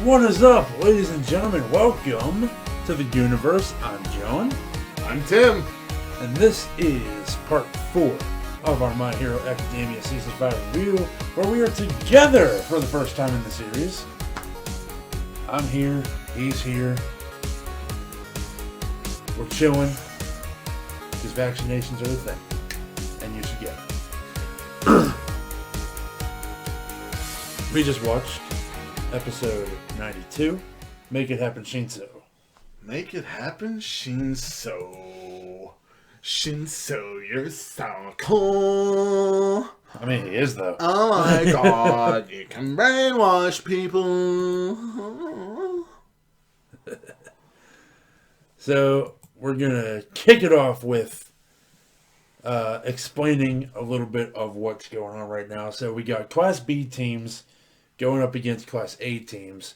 What is up, ladies and gentlemen? Welcome to the universe. I'm John. I'm Tim. And this is part 4 of our My Hero Academia Season 5 review, where we are together for the first time in the series. I'm here, he's here. We're chilling, because vaccinations are the thing, and you should get it. We just watched episode 92, Make It Happen, Shinso. Make it happen, Shinso. Shinso, you're so cool. I mean, he is, though. Oh my god, you can brainwash people. So, we're going to kick it off with explaining a little bit of what's going on right now. So, we got Class B teams going up against Class A teams.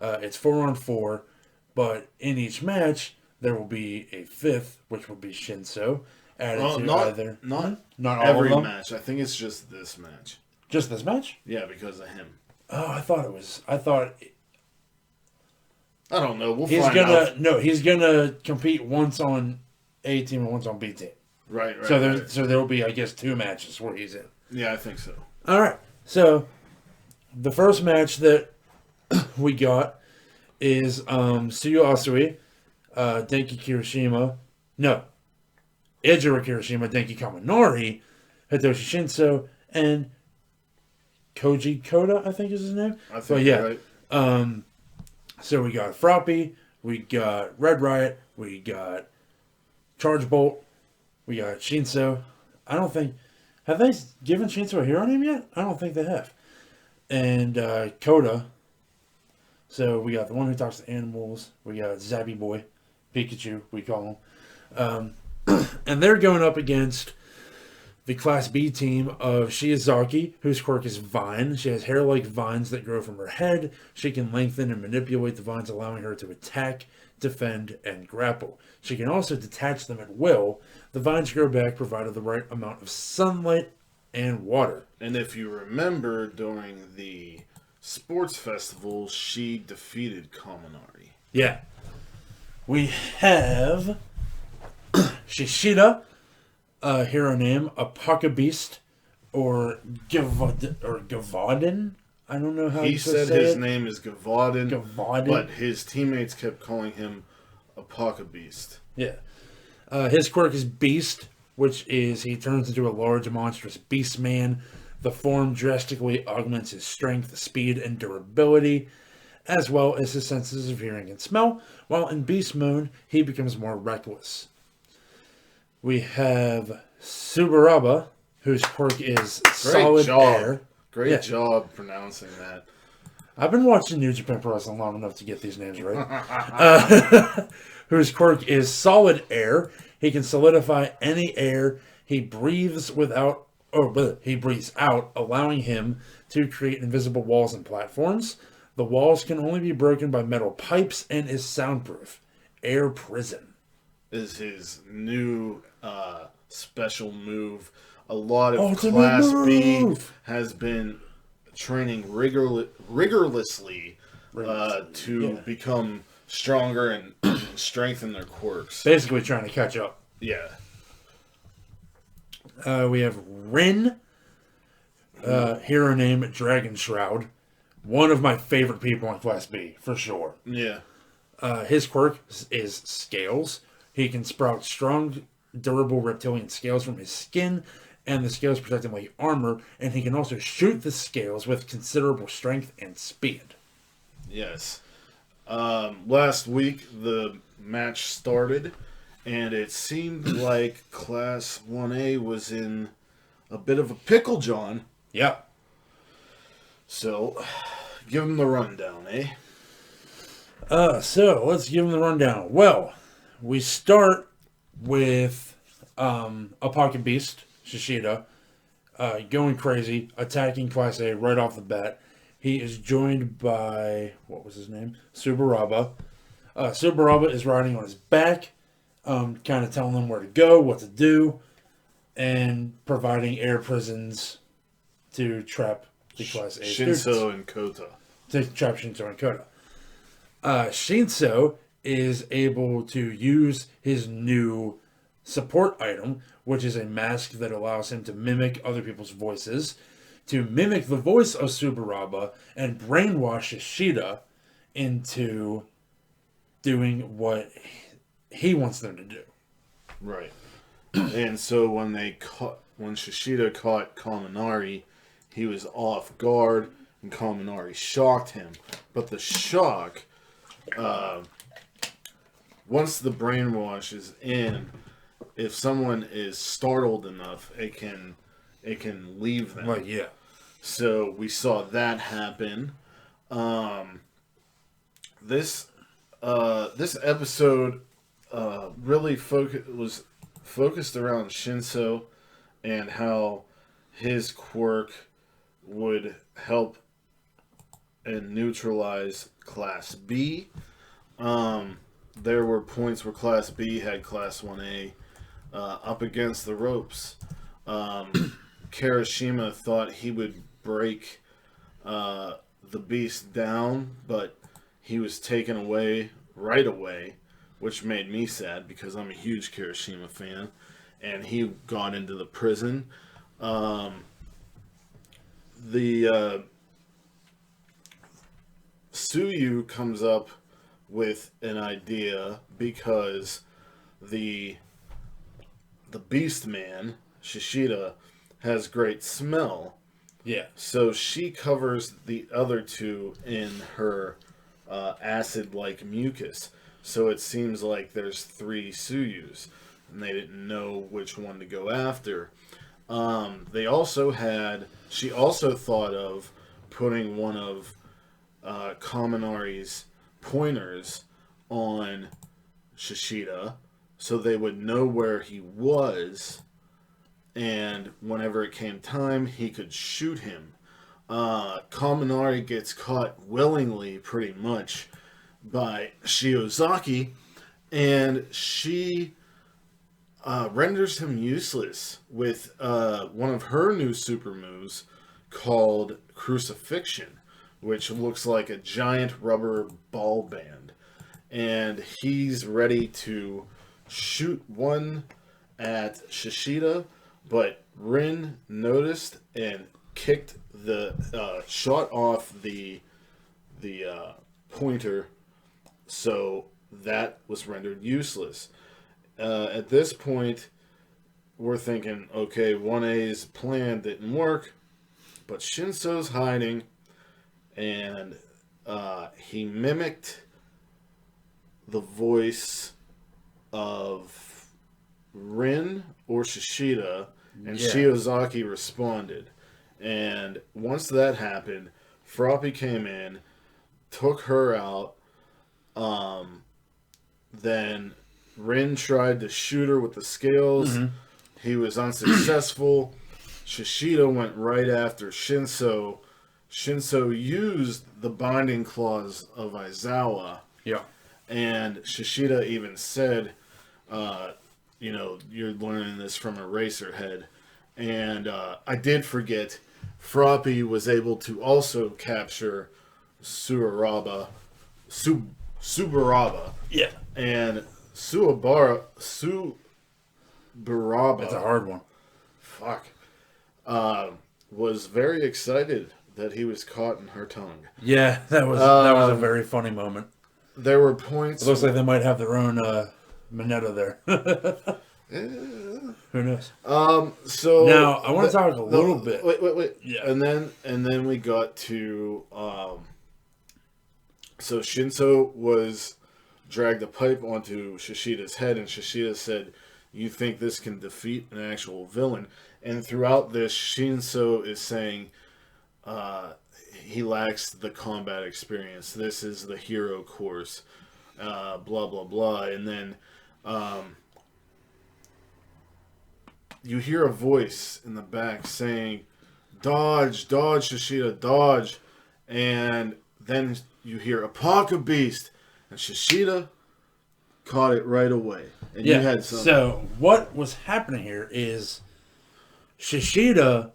It's 4-on-4, but in each match, there will be a fifth, which will be Shinso, added to either. Not all every of them? match. I think it's just this match. Just this match? Yeah, because of him. Oh, I don't know. We'll he's find gonna out. no, he's gonna compete once on A team and once on B team. Right. So there will be, I guess, 2 matches where he's in. Yeah, I think so. All right. So the first match that we got is Tsuyu Asui, Denki Kirishima, Ijiro Kirishima, Denki Kaminari, Hitoshi Shinso, and Koji Koda, I think is his name. I think you're right. So we got Froppy, we got Red Riot, we got Charge Bolt, we got Shinso. Have they given Shinso a hero name yet? I don't think they have. And Koda. So we got the one who talks to animals. We got Zappy Boy, Pikachu, we call him. And they're going up against the Class B team of Shiozaki, whose quirk is Vine. She has hair like vines that grow from her head. She can lengthen and manipulate the vines, allowing her to attack, defend, and grapple. She can also detach them at will. The vines grow back, provided the right amount of sunlight and water. And if you remember, during the sports festival, she defeated Kaminari. Yeah. We have Shishida, hero name, Apaka Beast, or Gavadin. I don't know how he said say his it. name is Gavadin, Gavadin. but his teammates kept calling him Apaka Beast. Yeah. His quirk is Beast, which is he turns into a large, monstrous beast man. The form drastically augments his strength, speed, and durability, as well as his senses of hearing and smell. While in beast mode, he becomes more reckless. We have Subaraba, whose quirk is Solid Air. Great job pronouncing that. I've been watching New Japan Pro Wrestling long enough to get these names right. Whose quirk is Solid Air. He can solidify any air he breathes out, allowing him to create invisible walls and platforms. The walls can only be broken by metal pipes and is soundproof. Air Prison is his new special move. A lot of Class B has been training rigorously to become stronger and strengthen their quirks. Basically trying to catch up. Yeah. We have Rin, hero name Dragon Shroud. One of my favorite people on Class B, for sure. Yeah. His quirk is Scales. He can sprout strong, durable reptilian scales from his skin, and the scales protect him like armor, and he can also shoot the scales with considerable strength and speed. Yes. Last week, the match started, and it seemed like Class 1A was in a bit of a pickle, John. Yeah. So, give him the rundown, eh? So, let's give him the rundown. Well, we start with a Pocket Beast, Shishida, going crazy, attacking Class A right off the bat. He is joined by, what was his name? Subaraba. Subaraba is riding on his back, kind of telling them where to go, what to do, and providing air prisons to trap the Class A students. Shinso and Kota. To trap Shinso and Kota. Shinso is able to use his new support item, which is a mask that allows him to mimic other people's voices, to mimic the voice of Subaraba and brainwash Ishida into doing what he wants them to do. Right. And so when Shishida caught Kaminari, he was off guard, and Kaminari shocked him. But the shock, once the brainwash is in, if someone is startled enough, it can leave them. Like, yeah. So we saw that happen. This episode really was focused around Shinso and how his quirk would help and neutralize Class B. There were points where Class B had Class 1A up against the ropes. Kirishima thought he would break the beast down, but he was taken away right away, which made me sad because I'm a huge Kirishima fan, and he got into the prison. Suyu comes up with an idea because the Beast Man, Shishida, has great smell. Yeah. So she covers the other two in her acid-like mucus. So it seems like there's 3 Suyus, and they didn't know which one to go after. She also thought of putting one of Kaminari's pointers on Shishida so they would know where he was, and whenever it came time, he could shoot him. Kaminari gets caught willingly, pretty much, by Shiozaki, and she renders him useless with one of her new super moves called Crucifixion, which looks like a giant rubber ball band. And he's ready to shoot one at Shishida, but Rin noticed and kicked the shot off the pointer, so that was rendered useless. At this point, we're thinking, okay, 1A's plan didn't work, but Shinso's hiding, and he mimicked the voice of Rin or Shishida, and Shiozaki responded. And once that happened, Froppy came in, took her out. Then Rin tried to shoot her with the scales. Mm-hmm. He was unsuccessful. Shishida went right after Shinso. Shinso used the binding claws of Aizawa. Yeah. And Shishida even said, you're learning this from a Eraserhead. And I did forget, Froppy was able to also capture Subaraba. Yeah. And Subaraba. That's a hard one. Fuck. Was very excited that he was caught in her tongue. Yeah, that was a very funny moment. There were points. It looks like they might have their own Mineta there. Who knows? So now I want to talk a little bit. Wait. Yeah. And then we got to so Shinso was dragged a pipe onto Shishida's head, and Shishida said, "You think this can defeat an actual villain?" And throughout this, Shinso is saying he lacks the combat experience. This is the hero course. Blah blah blah. And then you hear a voice in the back saying, "Dodge, dodge, Shishida, dodge!" And then you hear Apaka Beast, and Shishida caught it right away. And yeah. You had some. So what was happening here is Shishida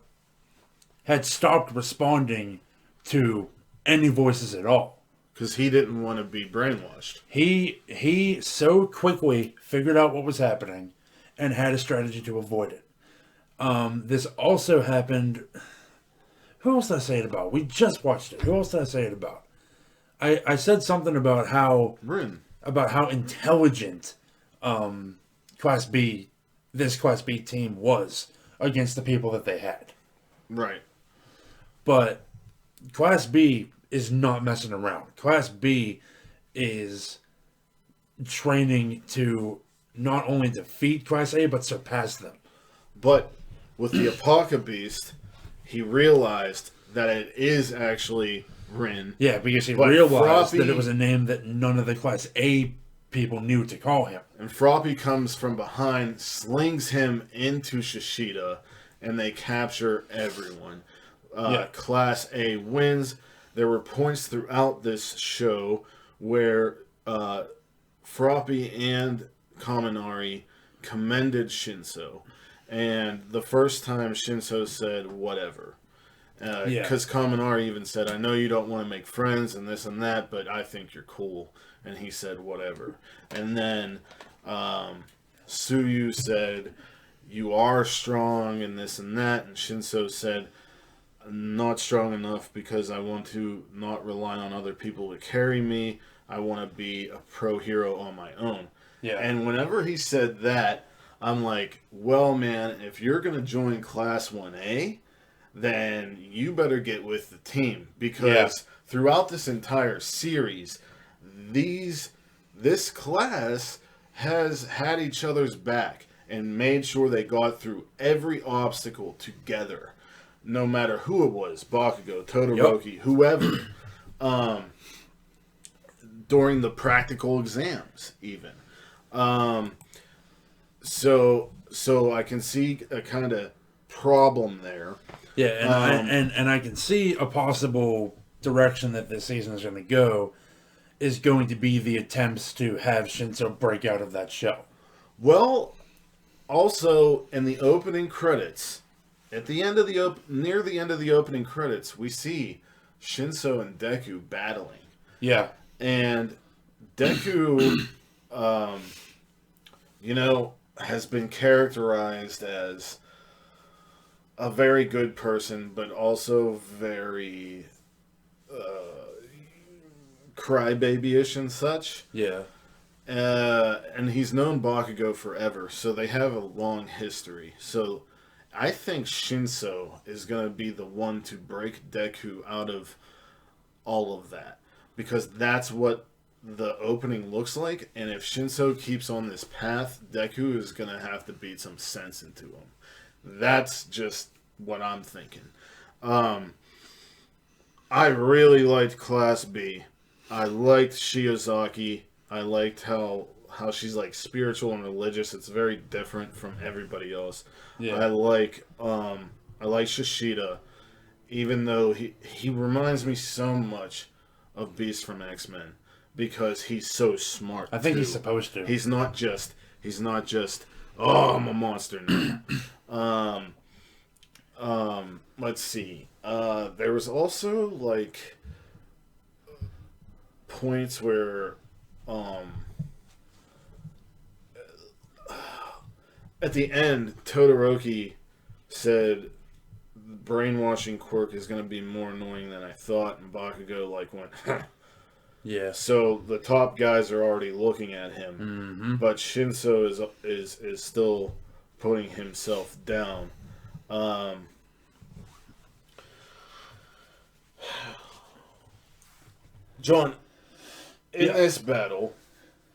had stopped responding to any voices at all. Because he didn't want to be brainwashed. He so quickly figured out what was happening and had a strategy to avoid it. This also happened. Who else did I say it about? We just watched it. Who else did I say it about? I said something about how Rin. intelligent Class B this Class B team was against the people that they had. Right. But Class B is not messing around. Class B is training to not only defeat Class A, but surpass them. But with the Apoca Beast, he realized that it is actually Rin. Yeah, because he But realized Froppy- that it was a name that none of the Class A people knew to call him. And Froppy comes from behind, slings him into Shishida, and they capture everyone. Yeah. Class A wins. There were points throughout this show where Froppy and Kaminari commended Shinso. And the first time Shinso said, whatever. Because Kaminari even said, I know you don't want to make friends and this and that, but I think you're cool. And he said, whatever. And then Tsuyu said, you are strong and this and that. And Shinso said, not strong enough because I want to not rely on other people to carry me. I want to be a pro hero on my own. Yeah. And whenever he said that, I'm like, well, man, if you're going to join Class 1A, then you better get with the team. Because throughout this entire series, this class has had each other's back and made sure they got through every obstacle together. No matter who it was, Bakugo, Todoroki, whoever, during the practical exams, even. So I can see a kind of problem there. Yeah, and I can see a possible direction that this season is going to go is going to be the attempts to have Shinso break out of that shell. Well, also in the opening credits, at the end of near the end of the opening credits, we see Shinso and Deku battling. Yeah. And Deku, has been characterized as a very good person, but also very crybaby-ish and such. Yeah. And he's known Bakugo forever, so they have a long history. So I think Shinso is going to be the one to break Deku out of all of that. Because that's what the opening looks like. And if Shinso keeps on this path, Deku is going to have to beat some sense into him. That's just what I'm thinking. I really liked Class B. I liked Shiozaki. I liked how she's like spiritual and religious. It's very different from everybody else. Yeah. I like Shishida, even though he reminds me so much of Beast from X-Men because he's so smart. I think too. he's supposed to. He's not just oh, I'm a monster now. Let's see. There was also like points where at the end Todoroki said brainwashing quirk is going to be more annoying than I thought, and Bakugo went Yeah. so the top guys are already looking at him, but Shinso is still putting himself down. John, in this battle,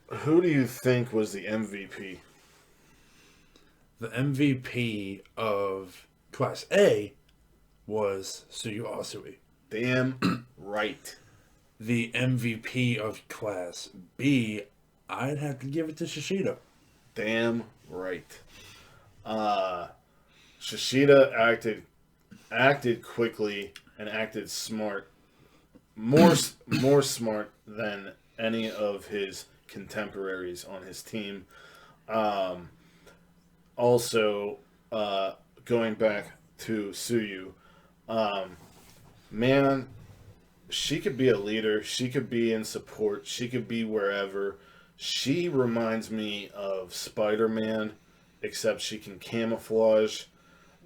who do you think was the MVP? The MVP of Class A was Tsuyu Asui. Damn right. The MVP of Class B, I'd have to give it to Shishida. Damn right. Shishida acted quickly and acted smart. More smart than any of his contemporaries on his team. Also, going back to Tsuyu, man, she could be a leader. She could be in support. She could be wherever. She reminds me of Spider-Man, except she can camouflage.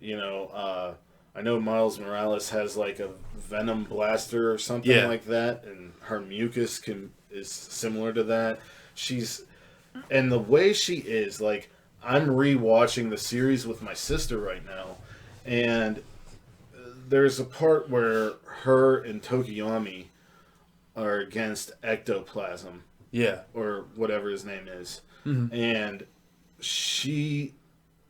I know Miles Morales has like a venom blaster or something like that, and her mucus is similar to that. And the way she is, like, I'm rewatching the series with my sister right now, and there's a part where her and Tokiyami are against ectoplasm. Yeah. Or whatever his name is. Mm-hmm. And she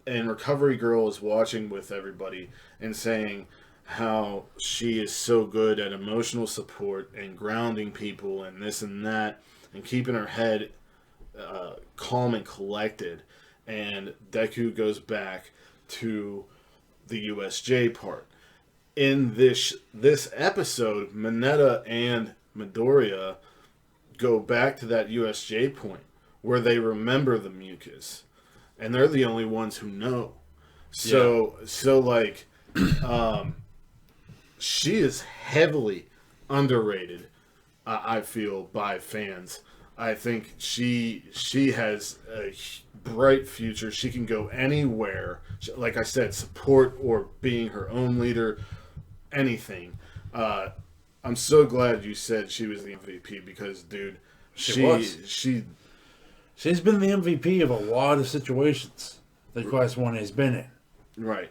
and Recovery Girl is watching with everybody and saying how she is so good at emotional support and grounding people and this and that and keeping her head calm and collected. And Deku goes back to the USJ part. In this episode, Mineta and Midoriya go back to that USJ point where they remember the mucus, and they're the only ones who know. So like, she is heavily underrated. I feel by fans. I think she has a bright future. She can go anywhere. Like I said, support or being her own leader, anything. I'm so glad you said she was the MVP because, dude, she's been the MVP of a lot of situations that Class 1A has been in. Right.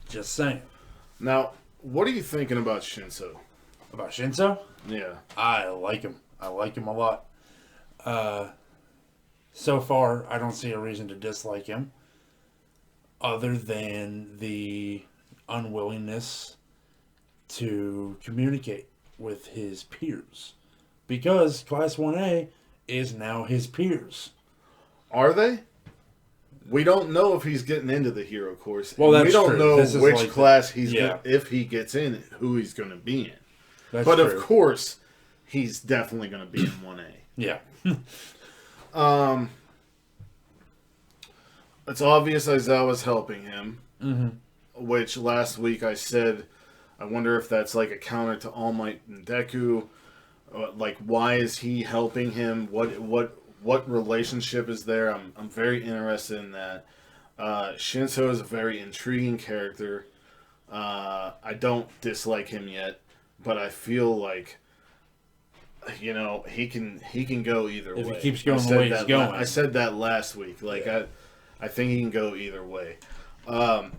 Just saying. Now, what are you thinking about Shinso? About Shinso? Yeah. I like him. I like him a lot. So far, I don't see a reason to dislike him other than the unwillingness to communicate with his peers. Because Class 1A is now his peers. Are they? We don't know if he's getting into the hero course. Well, that's we don't true. know which like class he's if he gets in, who he's going to be in. That's but true. Of course, he's definitely going to be in 1A. Yeah. It's obvious Aizawa's helping him. Mm-hmm. Which last week I said, I wonder if that's like a counter to All Might and Deku. Like, why is he helping him? What relationship is there? I'm very interested in that. Shinso is a very intriguing character. I don't dislike him yet, but I feel like, he can go either way. If he keeps going the way he's going. I said that last week. I think he can go either way.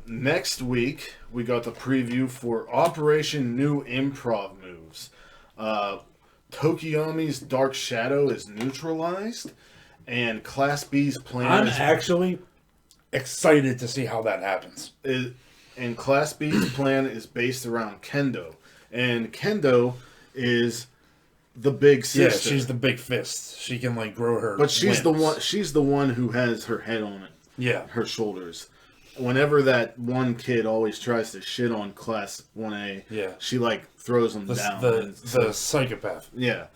Next week, we got the preview for Operation New Improv Moves. Tokiyami's Dark Shadow is neutralized, and Class B's plan I'm actually excited to see how that happens. And Class B's plan is based around Kendo. And Kendo is the big sister. Yeah, she's the big fist. She can, like, grow her But she's limbs. she's the one who has her head on it. Yeah. Her shoulders. Whenever that one kid always tries to shit on Class 1A, Yeah. she, like, throws him down. The psychopath. Yeah.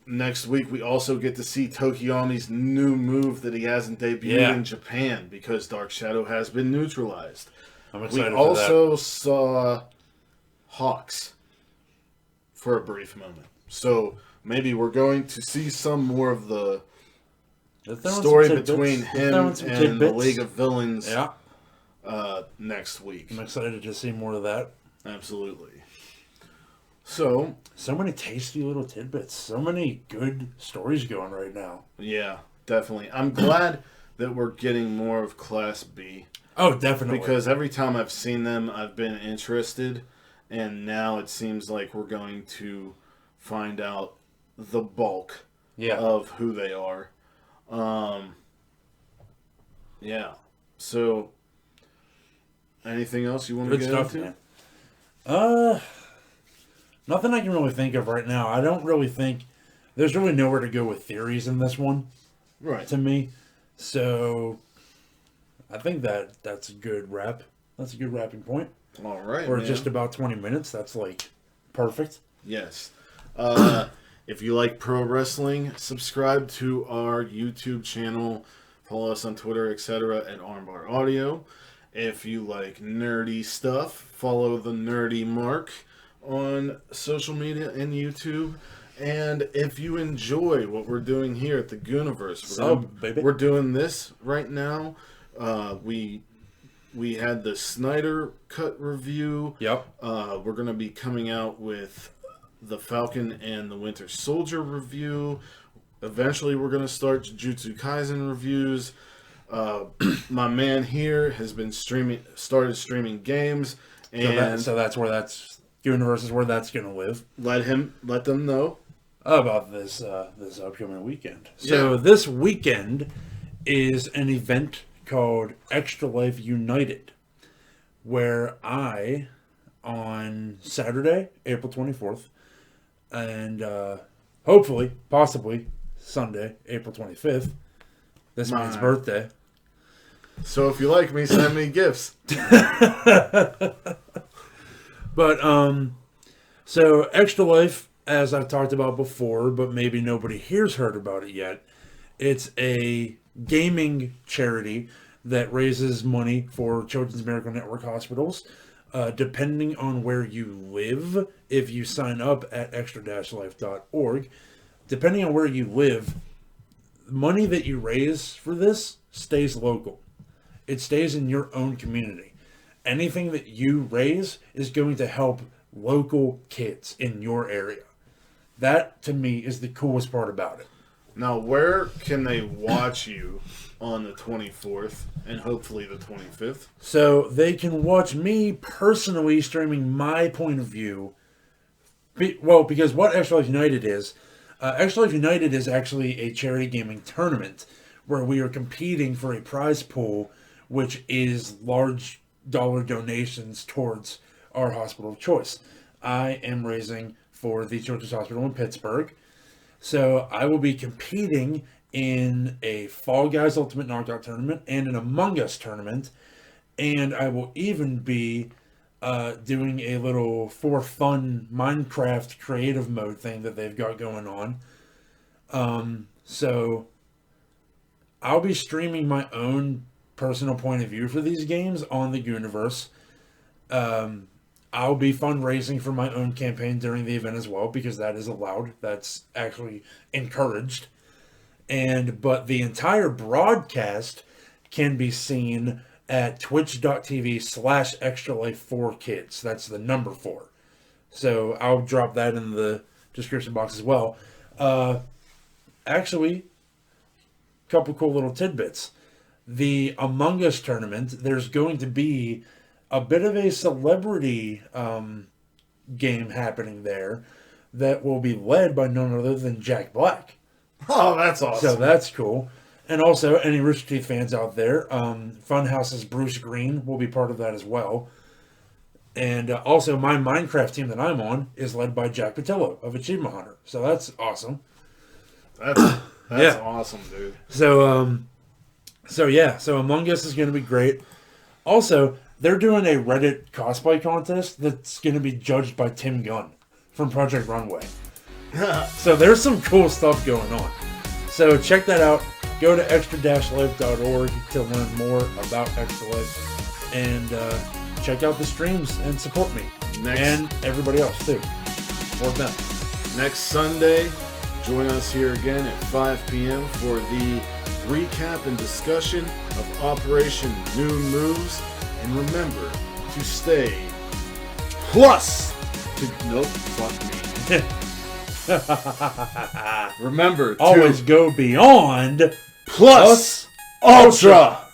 Next week, we also get to see Tokiyami's new move that he hasn't debuted in Japan because Dark Shadow has been neutralized. I'm excited We for also saw Hawks for a brief moment. So maybe we're going to see some more of the story between him and the League of Villains next week. I'm excited to see more of that. Absolutely. So many tasty little tidbits. So many good stories going right now. Yeah, definitely. I'm glad that we're getting more of Class B. Oh, definitely. Because every time I've seen them, I've been interested. And now it seems like we're going to find out the bulk of who they are. Yeah. So, anything else you want to get into? Man. Nothing I can really think of right now. I don't really think there's really nowhere to go with theories in this one, right? To me, so I think that's a good wrap. That's a good wrapping point. All right, or just about 20 minutes. That's like perfect. Yes. If you like pro wrestling, subscribe to our YouTube channel. Follow us on Twitter, etc. at Armbar Audio. If you like nerdy stuff, follow the Nerdy Mark on social media and YouTube. And if you enjoy what we're doing here at the Gooniverse, we're doing this right now. We had the Snyder Cut review. Yep. We're going to be coming out with the Falcon and the Winter Soldier review. Eventually, we're going to start Jujutsu Kaisen reviews. My man here has been started streaming games, and so that's where Gooniverse is where that's going to live. Let them know about this upcoming weekend. So this weekend is an event called Extra Life United, where I, on Saturday, April 24th, and hopefully, possibly, Sunday, April 25th, this man's birthday. So if you like me, send me gifts. But, so Extra Life, as I've talked about before, but maybe nobody here's heard about it yet, it's a gaming charity that raises money for Children's Miracle Network hospitals. Depending on where you live, if you sign up at extra-life.org, depending on where you live, money that you raise for this stays local. It stays in your own community. Anything that you raise is going to help local kids in your area. That, to me, is the coolest part about it. Now, where can they watch you on the 24th and hopefully the 25th? So they can watch me personally streaming my point of view. Because what Extra Life United is actually a charity gaming tournament where we are competing for a prize pool, which is large dollar donations towards our hospital of choice. I am raising for the Children's Hospital in Pittsburgh. So I will be competing in a Fall Guys Ultimate Knockout tournament and an Among Us tournament. And I will even be doing a little for fun Minecraft creative mode thing that they've got going on. So I'll be streaming my own personal point of view for these games on the Gooniverse. I'll be fundraising for my own campaign during the event as well, because that is allowed. That's actually encouraged. But the entire broadcast can be seen at twitch.tv/extralife4kids. That's the number 4. So I'll drop that in the description box as well. Actually, a couple cool little tidbits. The Among Us tournament, there's going to be a bit of a celebrity game happening there that will be led by none other than Jack Black. Oh, that's awesome. So that's cool. And also, any Rooster Teeth fans out there, Funhouse's Bruce Green will be part of that as well. And also, my Minecraft team that I'm on is led by Jack Patillo of Achievement Hunter. So that's awesome. That's awesome, dude. So Among Us is going to be great. Also, they're doing a Reddit cosplay contest that's going to be judged by Tim Gunn from Project Runway. So there's some cool stuff going on. So check that out. Go to extra-life.org to learn more about Extra Life. And check out the streams and support me. And everybody else, too. Support them. Next Sunday, join us here again at 5 p.m. for the recap and discussion of Operation New Moves. And remember to stay plus. Nope, fuck me. Remember to always go beyond plus ultra.